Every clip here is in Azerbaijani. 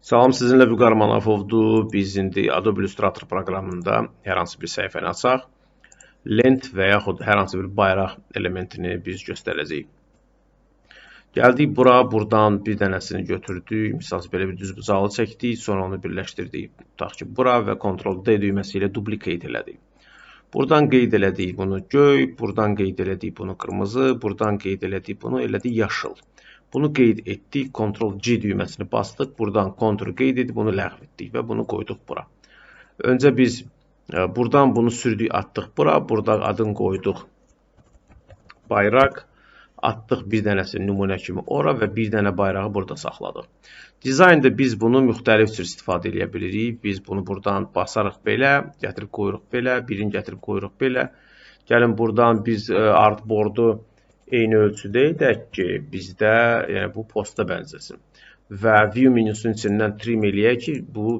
Salam, sizinlə Vüqar Manafovdur. Biz indi Adobe Illustrator proqramında hər hansı bir səhifəni açaq. Lent və yaxud hər hansı bir bayraq elementini biz göstərəcəyik. Gəldik bura, buradan bir dənəsini götürdük. Misal belə bir düz bucağı çəkdik, sonra onu birləşdirdik. Tutaq ki, bura və Ctrl D düyməsi ilə duplicate elədik. Buradan qeyd elədik bunu göy, buradan qeyd elədik bunu qırmızı, buradan qeyd elədik bunu elədik yaşıl. Bunu qeyd etdik, Ctrl-C düyməsini bastıq, buradan Ctrl qeyd edib bunu ləğv etdik və bunu qoyduq bura. Öncə biz buradan bunu sürdük, atdıq bura, burada adını qoyduq bayraq, atdıq bir dənəsi nümunə kimi ora və bir dənə bayrağı burada saxladıq. Dizaynda biz bunu müxtəlif cür istifadə edə bilirik. Biz bunu buradan basarıq belə, gətirib qoyuruq belə, birini gətirib qoyuruq belə. Gəlin buradan biz artboardu eyni ölçüdə edək ki, bizdə yəni bu posta bənzəsin. Və view menyusunun içindən trim eləyək ki,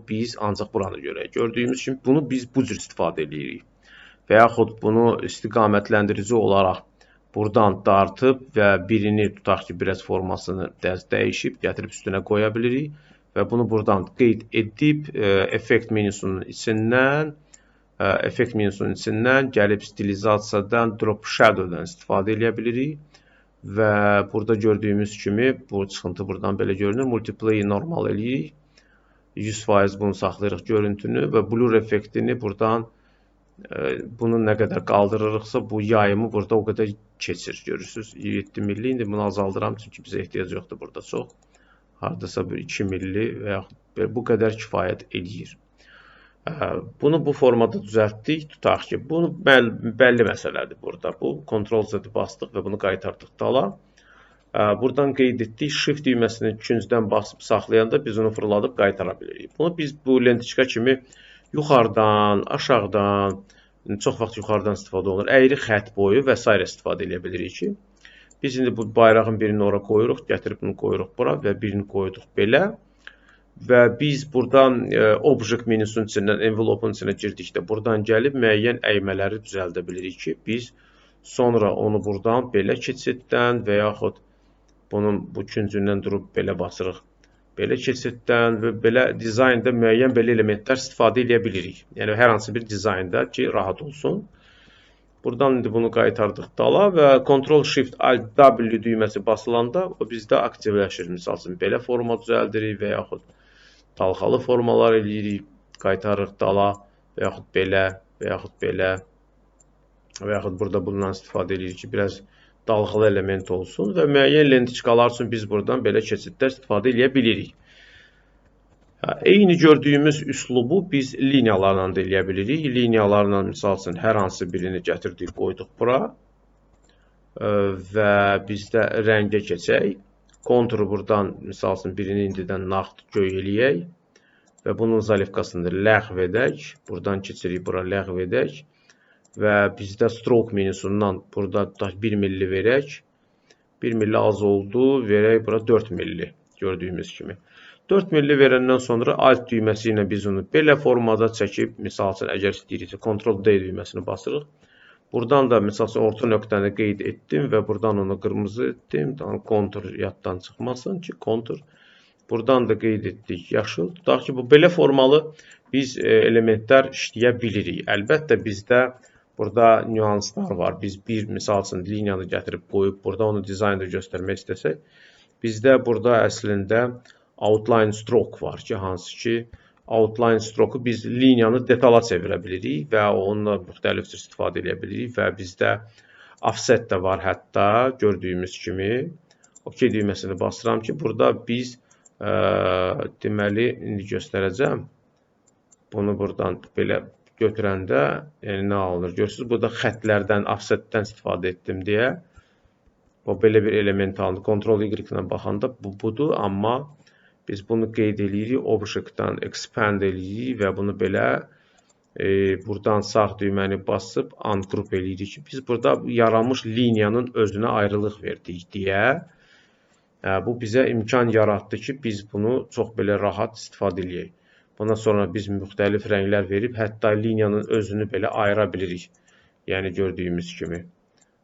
biz ancaq buranı görək. Gördüyümüz kimi bunu biz bu cür istifadə edirik. Və yaxud bunu istiqamətləndirici olaraq buradan dartıb və birini tutaq ki, biraz formasını dəyişib, gətirib üstünə qoya bilirik. Və bunu buradan qeyd edib, effekt menyusunun içindən gəlib stilizasiyadan, drop shadow'dan istifadə edə bilirik. Və burada gördüyümüz kimi bu çıxıntı buradan belə görünür. Multiplay normal eləyirik. 100% bunu saxlayırıq görüntünü və blur effektini buradan bunu nə qədər qaldırırıqsa bu yayımı burada o qədər keçir. Görürsünüz 7 milli. İndi bunu azaldıram çünki bizə ehtiyac yoxdur burada çox. Hardasa bir 2 milli və yaxud bu qədər kifayət eləyir. Bunu bu formada düzəltdik. Tutaq ki, bunu bəlli məsələdir burada. Bu Ctrl-Z bastıq və bunu qaytardıq dala. Buradan qeyd etdik. Shift düyməsini küncdən basıb saxlayanda biz onu fırladıb qaytara bilirik. Bunu biz bu lentiçka kimi yuxarıdan, aşağıdan, çox vaxt yuxarıdan istifadə olunur. Əyri xətt boyu və s. istifadə edə bilirik ki, biz indi bu bayrağın birini ora qoyuruq, gətirib bunu qoyuruq bura və birini qoyduq belə. Və biz buradan object menyusunun içindən, envelope-un içinə girdikdə buradan gəlib müəyyən əymələri düzəldə bilirik ki, biz sonra onu buradan belə keçiddən və yaxud bunun bu küncündən durub belə basırıq. Belə keçiddən və belə dizaynda müəyyən belə elementlər istifadə edə bilirik. Yəni, hər hansı bir dizaynda ki, rahat olsun. Buradan indi bunu qaytardıq dala və Ctrl-Shift-Alt-W düyməsi basılanda o bizdə aktivləşir. Misal üçün, belə forma düzəldirik və yaxud dalğalı formalar eləyirik, qaytarırıq dala və yaxud belə və yaxud belə və yaxud burada bundan istifadə edirik ki, biraz dalğalı element olsun və müəyyən lentiçkalar üçün biz buradan belə keçidlər istifadə edə bilirik. Eyni gördüyümüz üslubu biz liniyalarla da eləyə bilirik. Liniyalarla misal üçün hər hansı birini gətirdik, qoyduq bura və bizdə rəngə keçək. Konturu buradan misal üçün birini indidən nağd göy eləyək və bunun zalivkasını ləğv edək. Buradan keçirik bura ləğv edək. Və bizdə stroke menyusundan burada 1 milli verək. 1 milli az oldu. Verək bura 4 milli gördüyümüz kimi. 4 milli verəndən sonra alt düyməsi ilə biz onu belə formada çəkib, misal üçün əgər istəyiriksə Ctrl-D düyməsini basırıq. Buradan da misal üçün orta nöqtəni qeyd etdim və buradan onu qırmızı etdim. Kontur yaddan çıxmasın ki, kontur. Buradan da qeyd etdik yaşıl. Tutaq ki, bu belə formalı biz elementlər işləyə bilirik. Əlbəttə bizdə burada nüanslar var. Biz bir misal üçün liniyanı gətirib qoyub burada onu dizaynda göstərmək istəsək, bizdə burada əslində outline stroke var ki, hansı ki outline stroke-u biz liniyanı detala çevirə bilirik və onunla müxtəlif cür istifadə edə bilirik və bizdə offset də var hətta gördüyümüz kimi. OK düyməsini basıram ki, burada biz deməli indi göstərəcəm. Bunu buradan belə götürəndə yəni nə alınır? Görürsünüz, burada xətlərdən, offsetdən istifadə etdim deyə. O belə bir element alınır. Ctrl-Y ilə baxanda bu budur, amma biz bunu qeyd edirik, object-dan expand edirik və bunu belə buradan sağ düyməni basıb ungroup edirik ki, biz burada yaranmış liniyanın özünə ayrılıq verdik deyə. Bu bizə imkan yaratdı ki, biz bunu çox belə rahat istifadə edək. Bundan sonra biz müxtəlif rənglər verib, hətta liniyanın özünü belə ayıra bilirik. Yəni gördüyümüz kimi.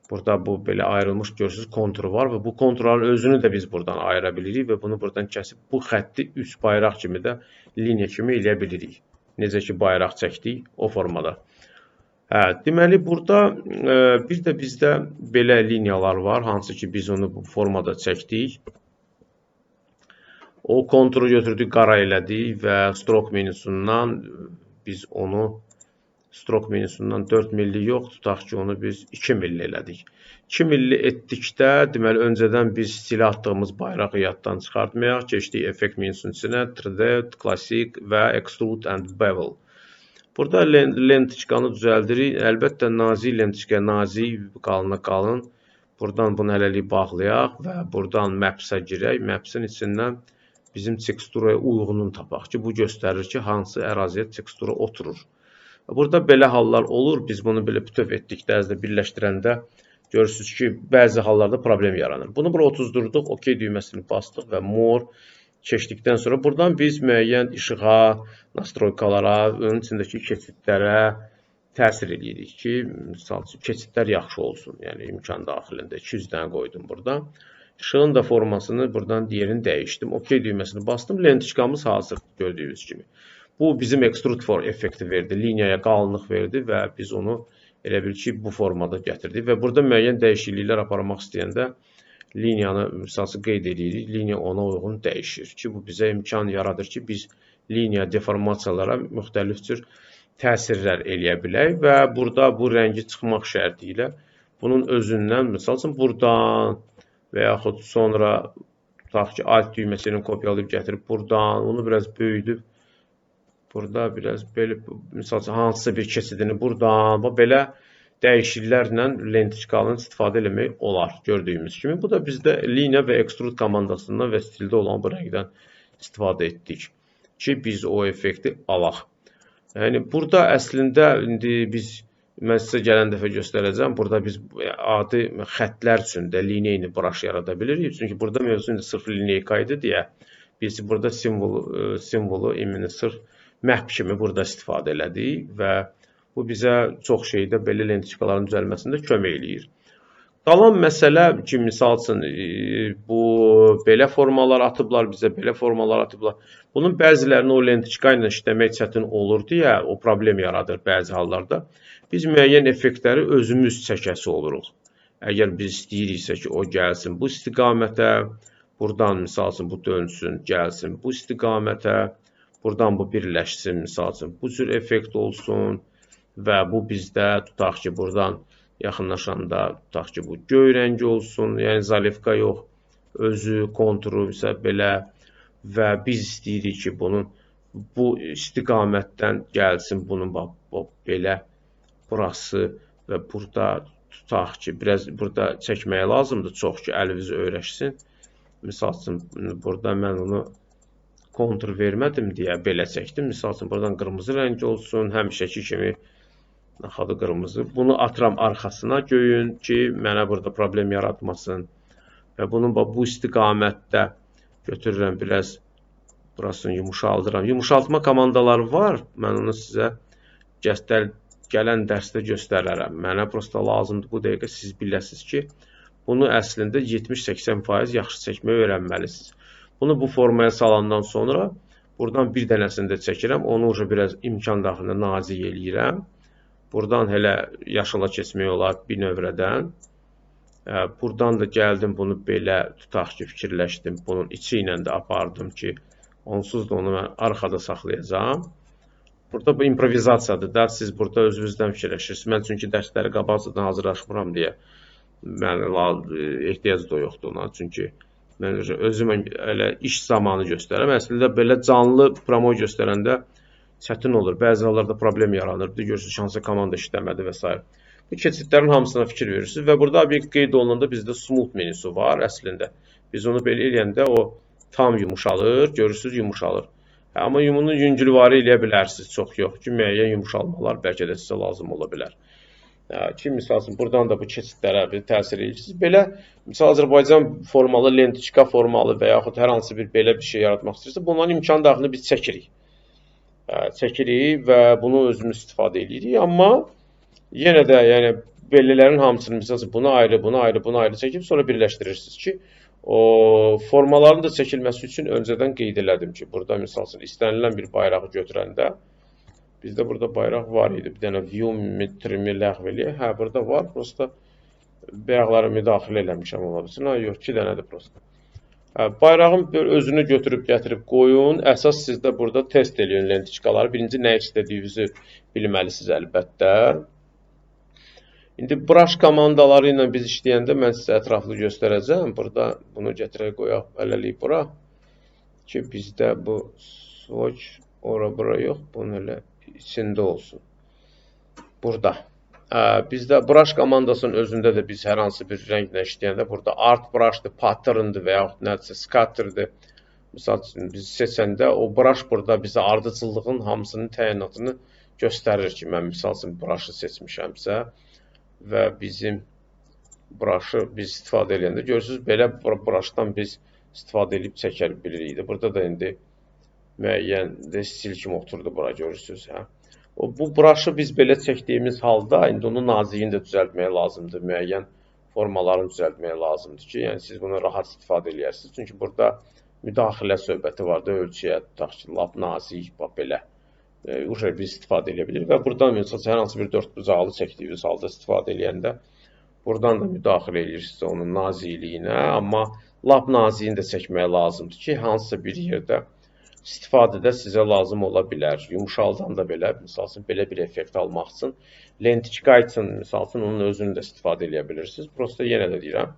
Burada bu belə ayrılmış görürsünüz konturu var və bu konturların özünü də biz buradan ayıra bilirik və bunu buradan kəsib bu xətti üç bayraq kimi də liniya kimi eləyə bilirik. Necə ki bayraq çəkdik o formada. Deməli burada bir də bizdə belə liniyalar var, hansı ki biz onu bu formada çəkdik. O konturu götürdük, qara elədik və stroke menusundan biz onu stroke menusundan 4 milli yox, tutaq ki onu biz 2 milli elədik. 2 milli etdikdə, deməli öncədən biz stilə atdığımız bayrağı yaddan çıxartmayaq, keçdik effekt menusunun içinə 3D, Classic və Extrude and Bevel. Burada lentiçkanı düzəldirik. Əlbəttə nazik lentiçka, nazik, qalına qalın. Buradan bunu hələlik bağlayaq və buradan Maps-ə girək. Maps-in içindən bizim teksturaya uyğununu tapaq ki, bu göstərir ki, hansı əraziyə tekstura oturur. Burada belə hallar olur. Biz bunu belə bütöv etdikdə, birləşdirəndə görürsünüz ki, bəzi hallarda problem yaranır. Bunu bura 30 durduq, OK düyməsini bastıq və More keçdikdən sonra buradan biz müəyyən işığa, nastroykalara, onun içindəki keçidlərə təsir edirik ki, misal üçün, keçidlər yaxşı olsun. Yəni, imkan daxilində 200 dənə qoydum burada. İşığın da formasını buradan yerini dəyişdim. OK düyməsini bastım. Lentiçkamız hazır gördüyünüz kimi. Bu bizim Extrude for effekti verdi. Liniyaya qalınlıq verdi və biz onu elə bil ki, bu formada gətirdik. Və burada müəyyən dəyişikliklər aparmaq istəyəndə liniyanı misası qeyd edirik. Liniya ona uyğun dəyişir ki, bu bizə imkan yaradır ki, biz liniya deformasiyalara müxtəlif cür təsirlər eləyə bilək və burada bu rəngi çıxmaq şərti ilə bunun özündən, misal üçün, buradan və yaxud sonra tutaq ki, alt düyməsini kopyalayıb gətirib buradan, onu biraz böyüdüb, burada biraz belə, misal üçün, hansısa bir keçidini buradan, belə dəyişikliklərlə lentiçkalını istifadə eləmək olar, gördüyümüz kimi. Bu da bizdə liniya və extrude komandasından və stildə olan bu rəngdən istifadə etdik ki, biz o effekti alaq. Yəni, burada əslində, indi mən sizə gələn dəfə göstərəcəm, burada biz adi xətlər üçün də lineyni brush yarada bilirik. Çünki burada mövzu indi sırf lineyka idi deyə, biz burada simvolu sırf məhv kimi burada istifadə elədik və bu bizə çox şeydə belə lentiçkaların düzəlməsində kömək eləyir. Qalan məsələ ki, misal üçün, bu belə formalar atıblar, bizə belə formalar atıblar. Bunun bəzilərini o lentiçka ilə işləmək çətin olur deyə, o problem yaradır bəzi hallarda. Biz müəyyən effektləri özümüz çəkəsi oluruq. Əgər biz istəyiriksə ki, o gəlsin bu istiqamətə, buradan misal üçün bu dönsün, gəlsin bu istiqamətə, buradan bu birləşsin, misal üçün bu cür effekt olsun və bu bizdə tutaq ki, buradan yaxınlaşanda tutaq ki, bu göy rəngi olsun, yəni zalivka yox, özü, konturu isə belə və biz istəyirik ki, bunun bu istiqamətdən gəlsin, bunun belə burası və burada tutaq ki, biraz burada çəkməyə lazımdır, çox ki, əliniz öyrəşsin. Misal üçün, burada mən onu kontur vermədim deyə belə çəkdim. Misal üçün, buradan qırmızı rəngi olsun, həmişəki kimi naxadı qırmızı. Bunu atıram arxasına göyün ki, mənə burada problem yaratmasın. Və bunun bu istiqamətdə götürürəm, biraz burasını yumuşaldıram. Yumuşaltma komandaları var. Mən onu sizə gələn dərsdə göstərərəm. Mənə prosta lazımdır bu dəqiqə siz biləsiniz ki, bunu əslində 70-80% yaxşı çəkməyi öyrənməlisiniz. Bunu bu formaya salandan sonra buradan bir dənəsini də çəkirəm. Onu biraz imkan daxilində nazik eləyirəm. Buradan hələ yaşıla keçmək olar bir növrədən. Buradan da gəldim, bunu belə tutaq ki, fikirləşdim. Bunun içi ilə də apardım ki, onsuz da onu mən arxada saxlayacağam. Burada bu improvizasiyadır da, siz burada özünüzdən fikirləşirsiniz. Mən çünki dərsləri qabaqcadan hazırlaşmıram deyə ehtiyac da yoxdur ona. Çünki mən özüm elə iş zamanı göstərəm. Əslində belə canlı promo göstərəndə çətin olur. Bəzi hallarda problem yaranır. Görürsünüz, hansı komanda işləmədi və s. Bu keçidlərin hamısına fikir verirsiniz və burada obyekt qeyd olunanda bizdə smooth menüsü var əslində. Biz onu belə eləyəndə o tam yumuşalır, görürsünüz, yumuşalır. Amma bunun yüngülvarı eləyə bilərsiniz, çox yox ki, müəyyən yumuşalmalar bəlkə də sizə lazım ola bilər. Ki, misal üçün, buradan da bu keçidlərə təsir edirsiniz. Belə, misal Azərbaycan formalı, lentiçka formalı və yaxud hər hansı bir belə bir şey yaratmaq istəyirsə, bunların imkan daxilində biz çəkirik və bunu özümüz istifadə edirik. Amma yenə də, yəni, bellələrin hamısını, məsələn, bunu ayrı, bunu ayrı, bunu ayrı çəkib, sonra birləşdirirsiniz ki, o formaların da çəkilməsi üçün öncədən qeyd elədim ki, burada, məsələn, istənilən bir bayrağı götürəndə, bizdə burada bayraq var idi, bir dənə view metrimi ləğv eləyək, hə, burada var, prosta bayaqları müdaxilə eləmişəm ola bilsin, ha, yox, 2 dənədir prosta. Bayrağın özünü götürüb gətirib qoyun. Əsas sizdə burada test eləyin lentiçkaları. Birinci nə istədiyinizi bilməlisiniz əlbəttə. İndi brush komandaları ilə biz işləyəndə mən sizə ətraflı göstərəcəm. Burada bunu gətirək qoyaq hələlik bura. Ki bizdə bu swatch ora-bura yox. Bunun elə içində olsun. Burada. Bizdə brush komandasının özündə də biz hər hansı bir rənglə işləyəndə burada art brushdır, patterndir və yaxud nədirsə scatterdir. Misal üçün biz seçəndə o brush burada bizə ardıcıllığın hamısının təyinatını göstərir ki, mən misal üçün brush'ı seçmişəmsə və bizim brush'ı biz istifadə edəndə görürsünüz, belə brush'dan biz istifadə edib çəkə bilirik. Burada da indi müəyyən stil kimi oturdu bura görürsünüz, hə. Bu brush'ı biz belə çəkdiyimiz halda, indi onun naziliyini də düzəltməyə lazımdır, müəyyən formalarını düzəltməyə lazımdır ki, yəni siz bunu rahat istifadə edərsiniz. Çünki burada müdaxilə söhbəti var da, ölçüyə tutaq ki, lap nazik, belə biz istifadə edə bilirik və buradan məsələn, hər hansı bir dördbucaqlı çəkdiyiniz halda istifadə edəndə buradan da müdaxilə edirsiniz onun nazikliyinə, amma lap naziyini də çəkməyə lazımdır ki, hansısa bir yerdə istifadədə sizə lazım ola bilər. Yumuşaldan da belə, misal üçün, belə bir effekt almaq üçün, lentiçka üçün, misal üçün, onun özünü də istifadə edə bilirsiniz. Prosta yenə də deyirəm,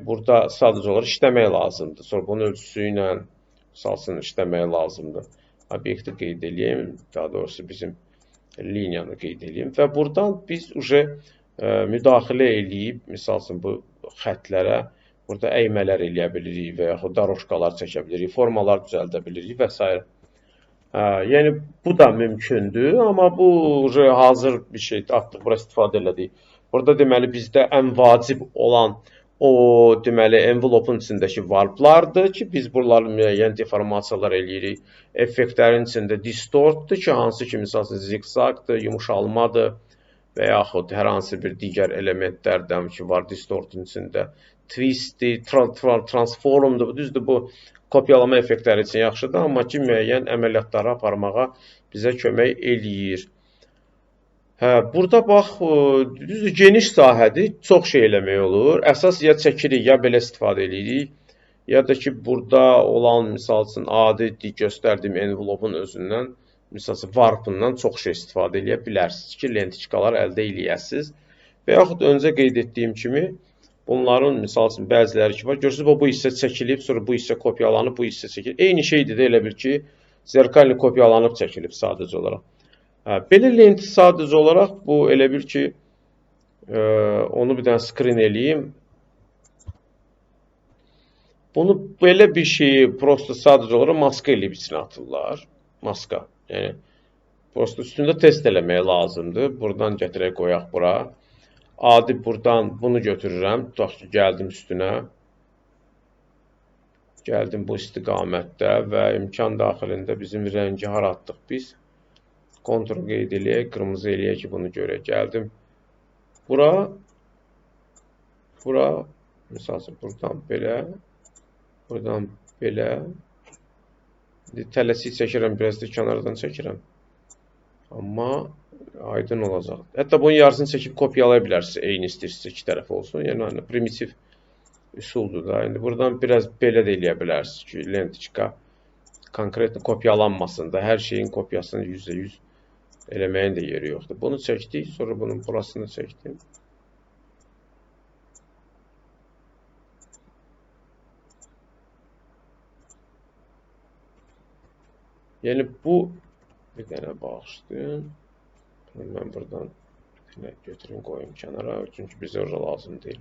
burada sadəcə olaraq işləmək lazımdır. Sonra bunun ölçüsü ilə, misal üçün, işləmək lazımdır. Obyekti qeyd edeyim, daha doğrusu bizim liniyanı qeyd edeyim və buradan biz müdaxilə edib, misal üçün, bu xətlərə burada əymələr eləyə bilirik və yaxud daroşkalar çəkə bilirik, formalar düzəldə bilirik və s. Yəni, bu da mümkündür, amma bu hazır bir şey, artıq bura istifadə elədik. Burada deməli bizdə ən vacib olan o deməli envelopun içindəki warplardır ki, biz buraları müəyyən deformasiyalar eləyirik. Effektlərin içində distortdur ki, hansı ki, misal üçün, zigzagdır, yumuşalmadır və yaxud hər hansı bir digər elementlərdən ki, var distortun içində. Twistdir, transformdur, düzdür, bu kopyalama effektləri üçün yaxşıdır, amma ki, müəyyən əməliyyatları aparmağa bizə kömək eləyir. Burada bax, düzdür, geniş sahədir, çox şey eləmək olur. Əsas ya çəkirik, ya belə istifadə edirik, ya da ki, burada olan, misal üçün, adi göstərdiyim envelopun özündən, misal üçün, warp-ından çox şey istifadə edə bilərsiniz ki, lentiçkalar əldə eləyəsiniz. Və yaxud öncə qeyd etdiyim kimi, bunların, misal üçün, bəziləri ki var, görürsünüz, bu hissə çəkilib, sonra bu hissə kopyalanıb, bu hissə çəkilib. Eyni şeydir də elə bil ki, zerkalli kopyalanıb çəkilib sadəcə olaraq. Belə lenti sadəcə olaraq, bu elə bil ki, onu bir dənə screen eləyim. Bunu belə bir şeyi prosta sadəcə olaraq maska eləyib içine atırlar. Maska. Yəni, prosta üstündə test eləməyə lazımdır. Buradan gətirək qoyaq bura. Adi buradan bunu götürürəm. Tutaq ki, gəldim üstünə. Gəldim bu istiqamətdə və imkan daxilində bizim rəngi haratdıq biz. Kontrol qeyd eləyək, qırmızı eləyək ki, bunu görək. Gəldim bura. Bura, misal üçün, buradan belə. Buradan belə. Tələsik çəkirəm, biraz da kənardan çəkirəm. Amma aydın olacaq. Hətta bunun yarısını çəkib kopyalaya bilərsiniz. Eyni istəyirsinizsə iki tərəf olsun. Yəni, primitiv üsuldur da. İndi buradan biraz belə də eləyə bilərsiniz ki, lentiçka konkret kopyalanmasın da. Hər şeyin kopyasını %100 eləməyin də yeri yoxdur. Bunu çəkdik, sonra bunun burasını çəkdim. Yəni, bu bir dənə bağışlayın. Mən buradan götürün, qoyum kənara, çünki bizə orada lazım deyil.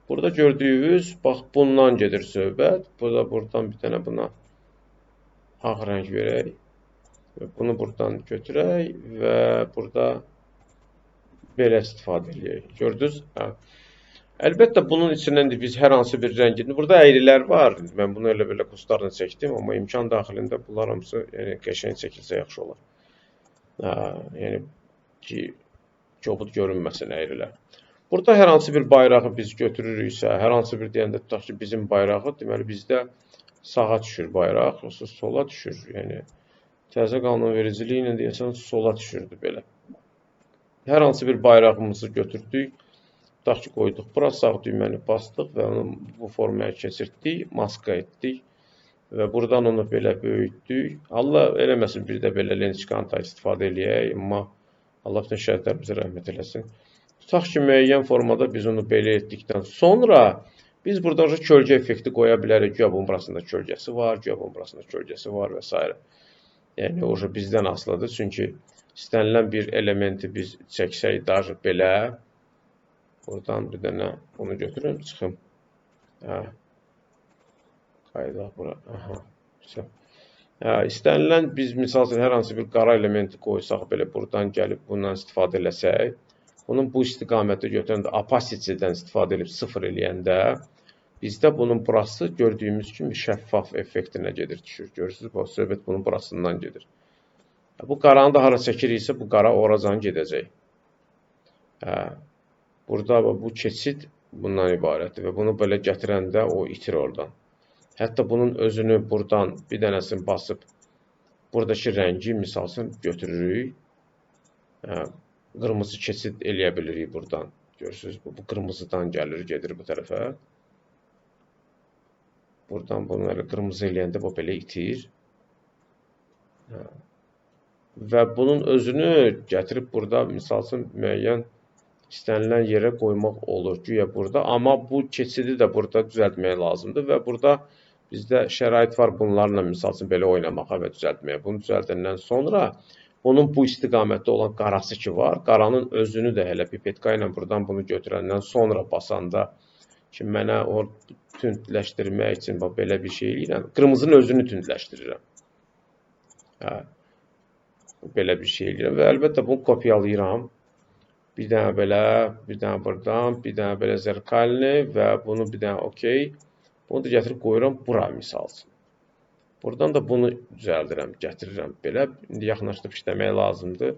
Burada gördüyünüz, bax, bundan gedir söhbət. Buradan bir dənə buna ağ rəng verək. Bunu buradan götürək və burada belə istifadə edək. Gördünüz? Əlbəttə, bunun içindən biz hər hansı bir rəng edin. Burada əyrilər var. Mən bunu elə belə kurslarla çəkdim, amma imkan daxilində bunlar hamısı qəşəng çəkilsə yaxşı olar. Yəni ki, ki, o bu görünməsin əyrilər. Burada hər hansı bir bayrağı biz götürürüksə, hər hansı bir deyəndə tutaq ki, bizim bayrağı, deməli bizdə sağa düşür bayraq, yoxsa sola düşür. Yəni təzə qanunvericiliyi ilə deyəsən sola düşürdü belə. Hər hansı bir bayrağımızı götürdük, tutaq ki, qoyduq bura, sağ düyməni bastıq və onu bu formaya keçirtdik, maska etdik və buradan onu belə böyütdük. Allah eləməsin, bir də belə lenskanta istifadə eləyək, amma Allah bütün şəhidlərimizə rəhmət eləsin. Tutaq ki, müəyyən formada biz onu belə etdikdən sonra biz burada kölgə effekti qoya bilərik. Güya bunun burasında kölgəsi var, güya bunun burasında kölgəsi var və s. Yəni, o bizdən asılıdır. Çünki istənilən bir elementi biz çəksək daha belə, buradan bir dənə onu götürüm, çıxım. Qaydaq bura. İstənilən biz, misal üçün, hər hansı bir qara elementi qoysaq, belə buradan gəlib bundan istifadə eləsək, bunun bu istiqamətdə götürəndə, opacity-dən istifadə edib sıfır eləyəndə, bizdə bunun burası gördüyümüz kimi şəffaf effektinə gedir, düşür. Görürsünüz, bu söhbət bunun burasından gedir. Bu qaranı da hara çəkiriksə, bu qara oradan gedəcək. Burada bu keçid bundan ibarətdir və bunu belə gətirəndə o itir oradan. Hətta bunun özünü buradan bir dənəsini basıb, buradakı rəngi, misal üçün, götürürük. Qırmızı keçid eləyə bilirik buradan. Görürsünüz, bu qırmızıdan gəlir, gedir bu tərəfə. Buradan bunu elə qırmızı eləyəndə bu belə itir. Və bunun özünü gətirib burada, misal üçün, müəyyən istənilən yerə qoymaq olur. Güya burada. Amma bu keçidi də burada düzəltmək lazımdır və burada bizdə şərait var bunlarla, misal üçün, belə oynamağa və düzəltməyə. Bunu düzəldəndən sonra bunun bu istiqamətdə olan qarası ki var, qaranın özünü də elə pipetka ilə buradan bunu götürəndən sonra basanda ki, mənə o tündləşdirmək üçün belə bir şey eləyirəm. Qırmızının özünü tündləşdirirəm. Belə bir şey eləyirəm və əlbəttə bunu kopyalayıram. Bir dənə belə, bir dənə buradan, bir dənə belə zərkalini və bunu bir dənə okey. Bunu da gətirib qoyuram bura, misal üçün. Buradan da bunu düzəldirəm, gətirirəm belə. İndi yaxınlaşdırıb işləmək lazımdır.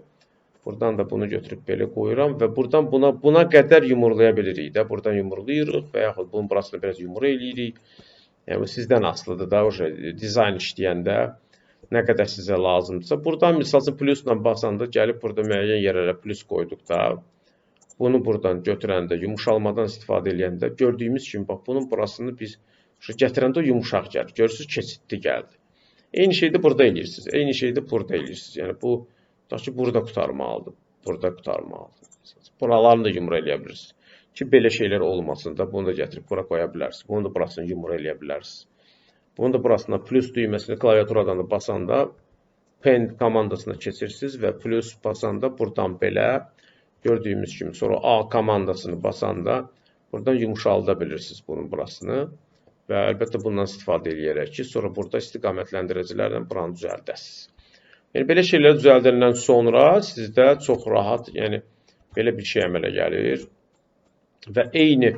Buradan da bunu götürüb belə qoyuram və buradan buna qədər yumurlaya bilirik də. Buradan yumurlayırıq və yaxud bunun burasını biraz yumru eləyirik. Yəni, sizdən asılıdır da, dizayn işləyəndə nə qədər sizə lazımdırsa. Buradan, misal üçün, plusla basanda gəlib burada müəyyən yerlərə plus qoyduq da. Bunu buradan götürəndə, yumuşalmadan istifadə edəndə gördüyümüz kimi, bax, bunun burasını biz gətirəndə yumuşaq gəlir. Görürsünüz, keçidli gəldi. Eyni şeyi də burada eləyirsiniz. Eyni şeyi də burada eləyirsiniz. Yəni, bu, tutaq ki, burada qutarmalıdır. Burada qutarmalıdır. Buralarını da yumru eləyə bilirsiniz. Ki, belə şeylər olmasın da, bunu da gətirib bura qoya bilərsiniz. Bunu da burasını yumru eləyə bilərsiniz. Bunu da burasına plus düyməsini klaviaturadan da basanda pen komandasına keçirsiniz və plus basanda buradan belə gördüyümüz kimi, sonra A komandasını basanda buradan yumuşalda bilirsiniz bunun burasını. Və əlbəttə bundan istifadə edərək ki, sonra burada istiqamətləndiricilərlə buranı düzəldəsiniz. Yəni, belə şeyləri düzəldəndən sonra sizdə çox rahat, yəni, belə bir şey əmələ gəlir. Və eyni,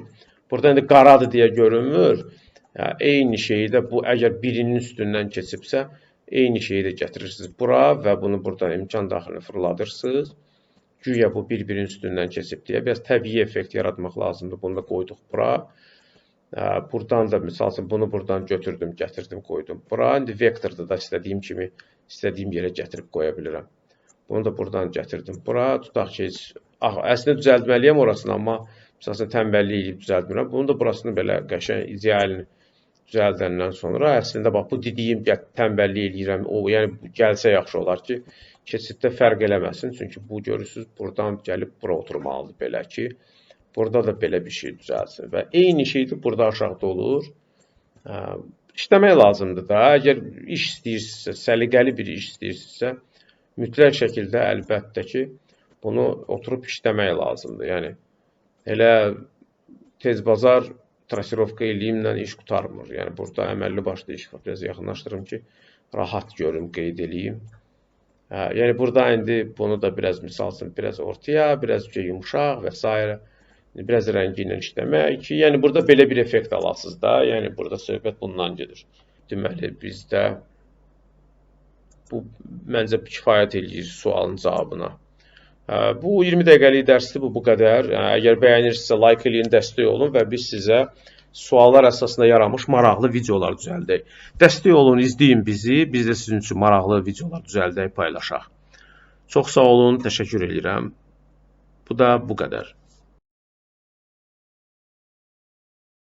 burada indi qaradır deyə görünmür. Eyni şeyi də bu, əgər birinin üstündən keçibsə, eyni şeyi də gətirirsiniz bura və bunu buradan imkan daxilini fırladırsınız. Güya bu bir-birinin üstündən keçib deyə, biraz təbii effekt yaratmaq lazımdır. Bunu da qoyduq bura. Buradan da, misal üçün, bunu buradan götürdüm, gətirdim, qoydum. Bura, indi vektorda da istədiyim kimi, istədiyim yerə gətirib qoya bilirəm. Bunu da buradan gətirdim. Bura, tutaq ki, əslində düzəltməliyəm orasını, amma, misal üçün, tənbəllik edib düzəltmirəm. Bunu da burasını belə qəşəng, idealini düzəldəndən sonra, əslində, bax, bu dediyim tənbəllik edirəm. O, yəni, gəlsə yaxşı olar ki, keçiddə fərq eləməsin. Çünki bu, görürsünüz, buradan gəlib bura oturmalıdır belə ki, burada da belə bir şey düzəlsin və eyni şey də burada aşağıda olur. İşləmək lazımdır da. Əgər iş istəyirsinizsə, səliqəli bir iş istəyirsinizsə, mütləq şəkildə əlbəttə ki, bunu oturub işləmək lazımdır. Yəni, elə tez bazar trasirovka eləyimlə iş qutarmır. Yəni, burada əməlli başlı iş var. Biraz yaxınlaşdırım ki, rahat görüm, qeyd eləyim. Yəni, burada indi bunu da biraz, misal üçün, biraz ortaya, biraz yumuşaq və s. Biraz rəngi ilə işləmək ki, yəni burada belə bir effekt alasınız da, yəni burada söhbət bundan gedir. Deməli, bizdə bu məncə kifayət eləyir sualın cavabına. Bu 20 dəqiqəlik dərsdir, bu qədər. Əgər bəyənirsinizsə, like eləyin, dəstək olun və biz sizə suallar əsasında yaranmış maraqlı videolar düzəldək. Dəstək olun, izləyin bizi, biz də sizin üçün maraqlı videolar düzəldək, paylaşaq. Çox sağ olun, təşəkkür edirəm. Bu da bu qədər.